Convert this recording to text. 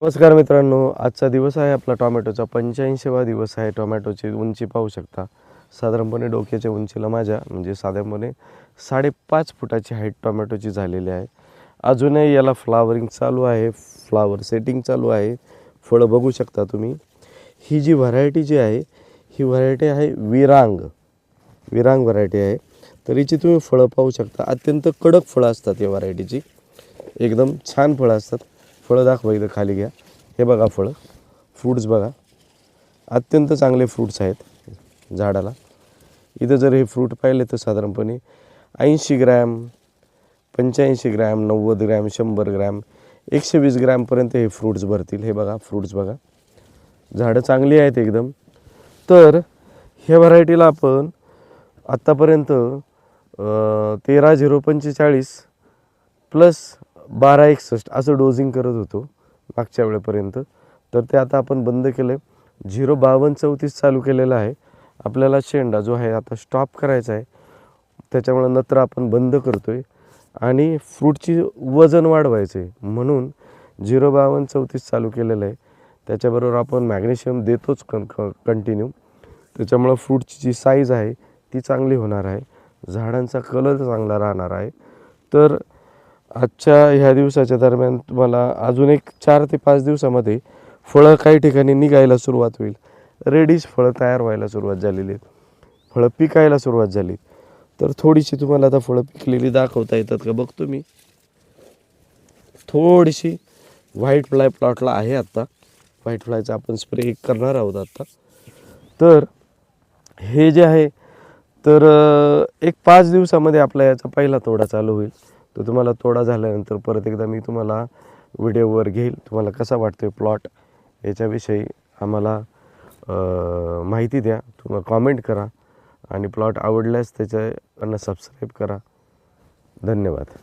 नमस्कार मित्रांनो, आजचा दिवस आहे आपला टोमॅटोचा 85वा दिवस आहे. टोमॅटोची उंची पाहू शकता. साधारणपणे डोक्याच्या उंचीला माझ्या म्हणजे साधारणपणे 5.5 फुटाची हाईट टोमॅटोची झालेली आहे. अजूनही याला फ्लावरिंग चालू आहे, फ्लावर सेटिंग चालू आहे. फळं बघू शकता तुम्ही. ही जी व्हरायटी जी आहे ही व्हरायटी आहे विरांग व्हरायटी आहे. तर हिची तुम्ही फळं पाहू शकता. अत्यंत कडक फळं असतात या व्हरायटीची, एकदम छान फळं असतात. फळं दाखवा, इथं खाली घ्या. हे बघा फळं, फ्रूट्स बघा, अत्यंत चांगले फ्रूट्स आहेत झाडाला. इथं जर हे फ्रूट पाहिले तर साधारणपणे 80 ग्रॅम, 85 ग्रॅम, 90 ग्रॅम, 100 ग्रॅम, 120 ग्रॅमपर्यंत हे फ्रूट्स भरतील. हे बघा फ्रूट्स बघा, झाडं चांगली आहेत एकदम. तर ह्या व्हरायटीला आपण आत्तापर्यंत 13-0-45 प्लस 12-61 असं डोजिंग करत होतो मागच्या वेळेपर्यंत. तर ते आता आपण बंद केलं. 0-52-34 चालू केलेलं आहे. आपल्याला शेंडा जो आहे आता स्टॉप करायचा आहे, त्याच्यामुळे नत्र आपण बंद करतो आहे आणि फ्रूटची वजन वाढवायचं आहे म्हणून 0-52-34 चालू केलेलं आहे. त्याच्याबरोबर आपण मॅग्नेशियम देतोच कंटिन्यू. त्याच्यामुळं फ्रूटची जी साईज आहे ती चांगली होणार आहे, झाडांचा कलर चांगला राहणार आहे. तर आजच्या ह्या दिवसाच्या दरम्यान तुम्हाला अजून एक 4 ते 5 दिवसामध्ये फळं काही ठिकाणी निघायला सुरुवात होईल. रेडिश फळं तयार व्हायला सुरुवात झालेली आहेत, फळं पिकायला सुरुवात झाली. तर थोडीशी तुम्हाला आता फळं पिकलेली दाखवता येतात का बघतो मी. थोडीशी व्हाईट फ्लाय प्लॉटला आहे आत्ता. व्हाईट फ्लायचा आपण स्प्रे करणार आहोत आत्ता. तर हे जे आहे तर एक 5 दिवसामध्ये आपला याचा पहिला तोडा चालू होईल. तर तुम्हाला तोडा झाल्यानंतर परत एकदा मी तुम्हाला व्हिडिओवर घेईल. तुम्हाला कसा वाटतोय प्लॉट याच्याविषयी आम्हाला माहिती द्या. तुम्हाला कॉमेंट करा आणि प्लॉट आवडल्यास त्याच्याकडनं सबस्क्राईब करा. धन्यवाद.